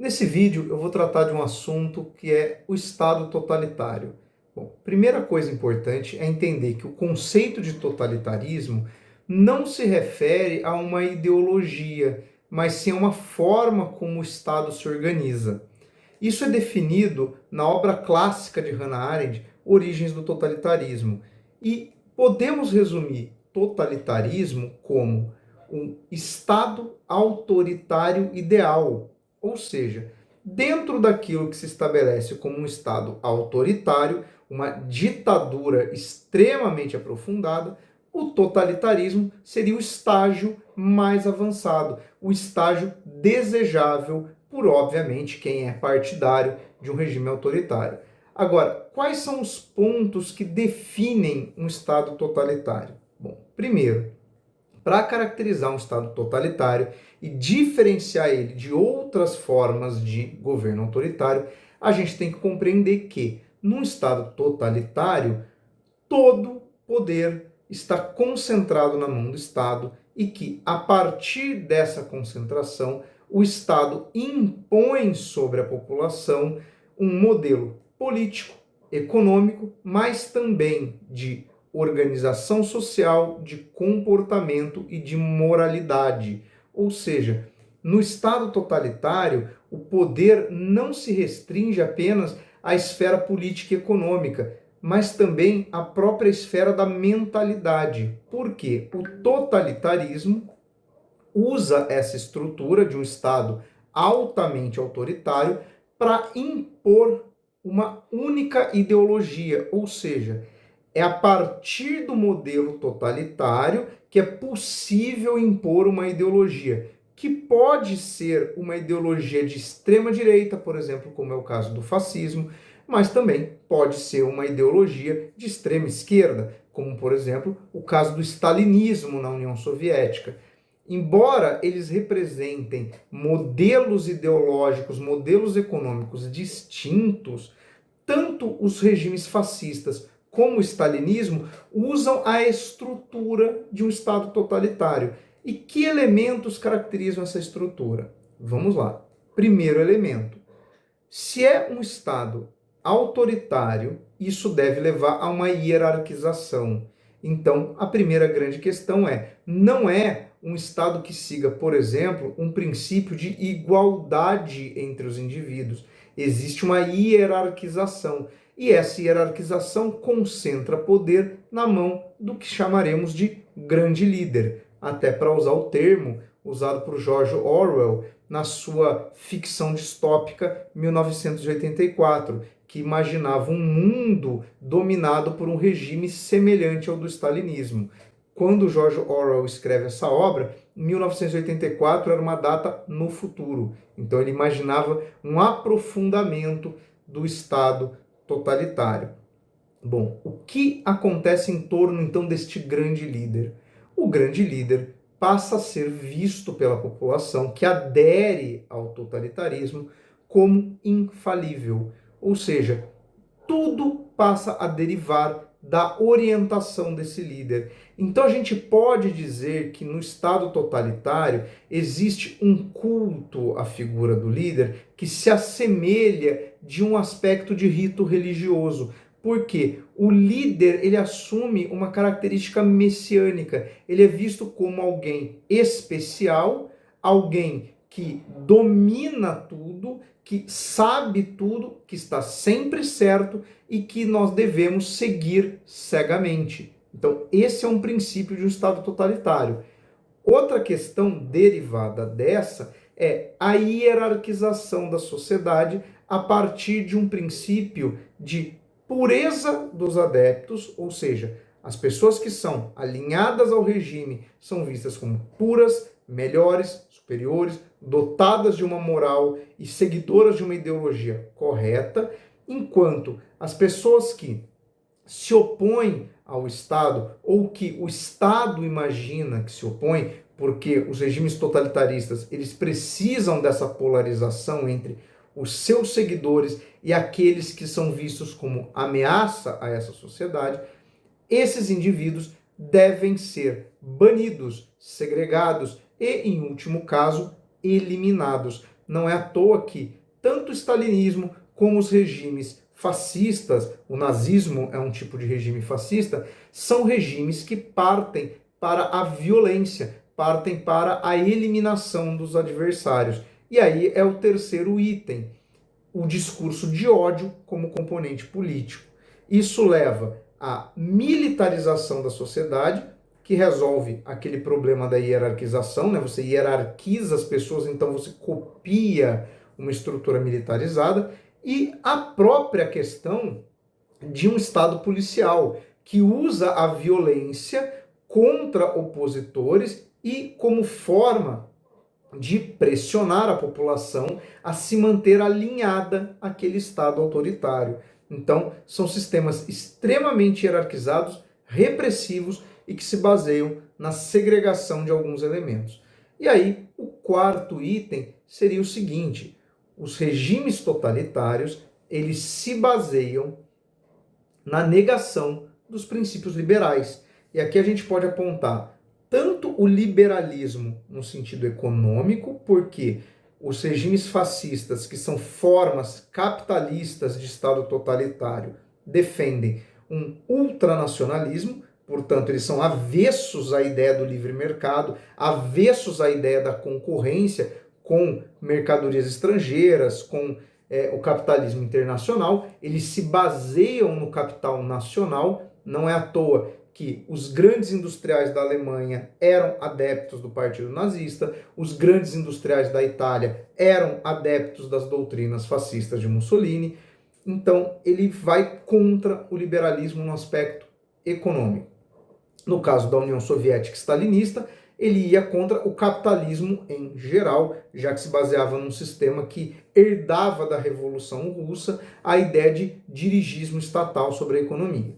Nesse vídeo eu vou tratar de um assunto que é o Estado totalitário. Bom, primeira coisa importante é entender que o conceito de totalitarismo não se refere a uma ideologia, mas sim a uma forma como o Estado se organiza. Isso é definido na obra clássica de Hannah Arendt, Origens do Totalitarismo. E podemos resumir totalitarismo como um Estado autoritário ideal, ou seja, dentro daquilo que se estabelece como um Estado autoritário, uma ditadura extremamente aprofundada, o totalitarismo seria o estágio mais avançado, o estágio desejável por, obviamente, quem é partidário de um regime autoritário. Agora, quais são os pontos que definem um Estado totalitário? Bom, primeiro, para caracterizar um Estado totalitário e diferenciar ele de outras formas de governo autoritário, a gente tem que compreender que, num Estado totalitário, todo poder está concentrado na mão do Estado e que, a partir dessa concentração, o Estado impõe sobre a população um modelo político, econômico, mas também de organização social, de comportamento e de moralidade. Ou seja, no Estado totalitário, o poder não se restringe apenas à esfera política e econômica, mas também à própria esfera da mentalidade. Por quê? O totalitarismo usa essa estrutura de um Estado altamente autoritário para impor uma única ideologia, ou seja, é a partir do modelo totalitário que é possível impor uma ideologia, que pode ser uma ideologia de extrema direita, por exemplo, como é o caso do fascismo, mas também pode ser uma ideologia de extrema esquerda, como, por exemplo, o caso do stalinismo na União Soviética. Embora eles representem modelos ideológicos, modelos econômicos distintos, tanto os regimes fascistas como o stalinismo usam a estrutura de um Estado totalitário. E que elementos caracterizam essa estrutura? Vamos lá. Primeiro elemento: se é um Estado autoritário, isso deve levar a uma hierarquização. Então, a primeira grande questão é: não é um Estado que siga, por exemplo, um princípio de igualdade entre os indivíduos. Existe uma hierarquização. E essa hierarquização concentra poder na mão do que chamaremos de grande líder. Até para usar o termo usado por George Orwell na sua ficção distópica 1984, que imaginava um mundo dominado por um regime semelhante ao do stalinismo. Quando George Orwell escreve essa obra, 1984 era uma data no futuro. Então ele imaginava um aprofundamento do Estado totalitário. Bom, o que acontece em torno então deste grande líder? O grande líder passa a ser visto pela população que adere ao totalitarismo como infalível, ou seja, tudo passa a derivar da orientação desse líder. Então a gente pode dizer que no Estado totalitário existe um culto à figura do líder que se assemelha de um aspecto de rito religioso. Porque o líder, ele assume uma característica messiânica. Ele é visto como alguém especial, alguém que domina tudo, que sabe tudo, que está sempre certo e que nós devemos seguir cegamente. Então, esse é um princípio de um Estado totalitário. Outra questão derivada dessa é a hierarquização da sociedade a partir de um princípio de pureza dos adeptos, ou seja, as pessoas que são alinhadas ao regime são vistas como puras, melhores, superiores, dotadas de uma moral e seguidoras de uma ideologia correta, enquanto as pessoas que se opõem ao Estado, ou que o Estado imagina que se opõe, porque os regimes totalitaristas eles precisam dessa polarização entre os seus seguidores e aqueles que são vistos como ameaça a essa sociedade, esses indivíduos devem ser banidos, segregados e, em último caso, eliminados. Não é à toa que tanto o stalinismo como os regimes fascistas, o nazismo é um tipo de regime fascista, são regimes que partem para a violência, partem para a eliminação dos adversários. E aí é o terceiro item, o discurso de ódio como componente político. Isso leva à militarização da sociedade, que resolve aquele problema da hierarquização, né? Você hierarquiza as pessoas, então você copia uma estrutura militarizada, e a própria questão de um Estado policial, que usa a violência contra opositores e como forma de pressionar a população a se manter alinhada àquele Estado autoritário. Então, são sistemas extremamente hierarquizados, repressivos e que se baseiam na segregação de alguns elementos. E aí, o quarto item seria o seguinte: os regimes totalitários, eles se baseiam na negação dos princípios liberais. E aqui a gente pode apontar tanto o liberalismo no sentido econômico, porque os regimes fascistas, que são formas capitalistas de Estado totalitário, defendem um ultranacionalismo, portanto, eles são avessos à ideia do livre mercado, avessos à ideia da concorrência com mercadorias estrangeiras, com o capitalismo internacional. Eles se baseiam no capital nacional, não é à toa que os grandes industriais da Alemanha eram adeptos do Partido Nazista, os grandes industriais da Itália eram adeptos das doutrinas fascistas de Mussolini. Então, ele vai contra o liberalismo no aspecto econômico. No caso da União Soviética stalinista, ele ia contra o capitalismo em geral, já que se baseava num sistema que herdava da Revolução Russa a ideia de dirigismo estatal sobre a economia.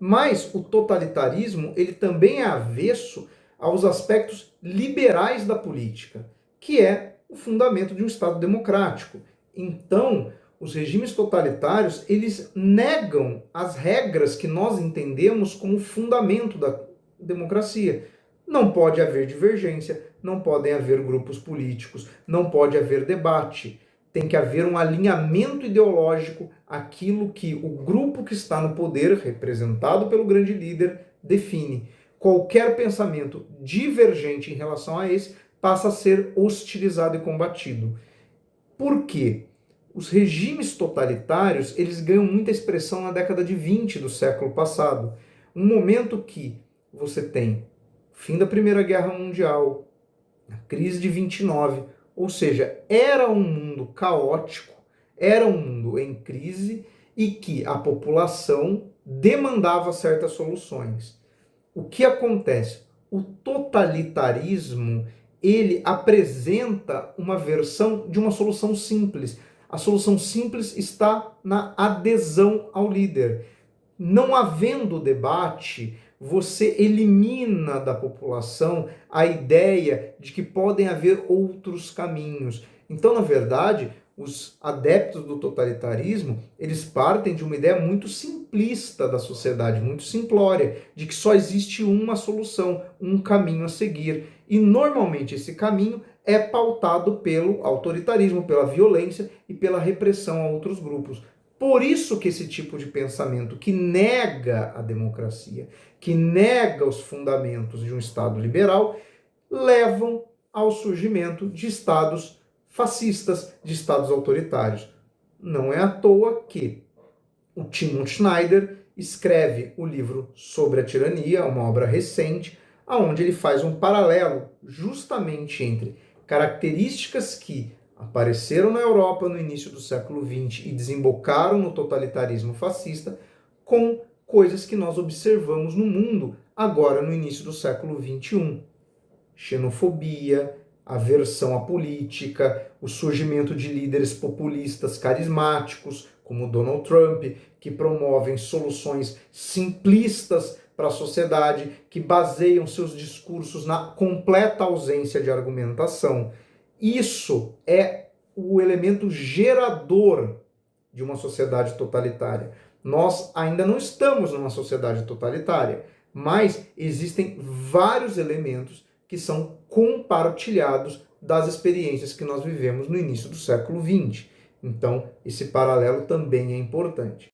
Mas o totalitarismo, ele também é avesso aos aspectos liberais da política, que é o fundamento de um Estado democrático. Então, os regimes totalitários, eles negam as regras que nós entendemos como fundamento da democracia. Não pode haver divergência, não podem haver grupos políticos, não pode haver debate. Tem que haver um alinhamento ideológico àquilo que o grupo que está no poder, representado pelo grande líder, define. Qualquer pensamento divergente em relação a esse passa a ser hostilizado e combatido. Por quê? Os regimes totalitários, eles ganham muita expressão na década de 20 do século passado. Um momento que você tem o fim da Primeira Guerra Mundial, a crise de 29, ou seja, era um mundo caótico, era um mundo em crise e que a população demandava certas soluções. O que acontece? O totalitarismo, ele apresenta uma versão de uma solução simples. A solução simples está na adesão ao líder. Não havendo debate, você elimina da população a ideia de que podem haver outros caminhos. Então, na verdade, os adeptos do totalitarismo, eles partem de uma ideia muito simplista da sociedade, muito simplória, de que só existe uma solução, um caminho a seguir. E normalmente esse caminho é pautado pelo autoritarismo, pela violência e pela repressão a outros grupos. Por isso que esse tipo de pensamento que nega a democracia, que nega os fundamentos de um Estado liberal, levam ao surgimento de Estados fascistas, de Estados autoritários. Não é à toa que o Timothy Snyder escreve o livro Sobre a Tirania, uma obra recente, onde ele faz um paralelo justamente entre características que apareceram na Europa no início do século XX e desembocaram no totalitarismo fascista, com coisas que nós observamos no mundo agora no início do século XXI. Xenofobia, aversão à política, o surgimento de líderes populistas carismáticos, como Donald Trump, que promovem soluções simplistas para a sociedade, que baseiam seus discursos na completa ausência de argumentação. Isso é o elemento gerador de uma sociedade totalitária. Nós ainda não estamos numa sociedade totalitária, mas existem vários elementos que são compartilhados das experiências que nós vivemos no início do século XX. Então, esse paralelo também é importante.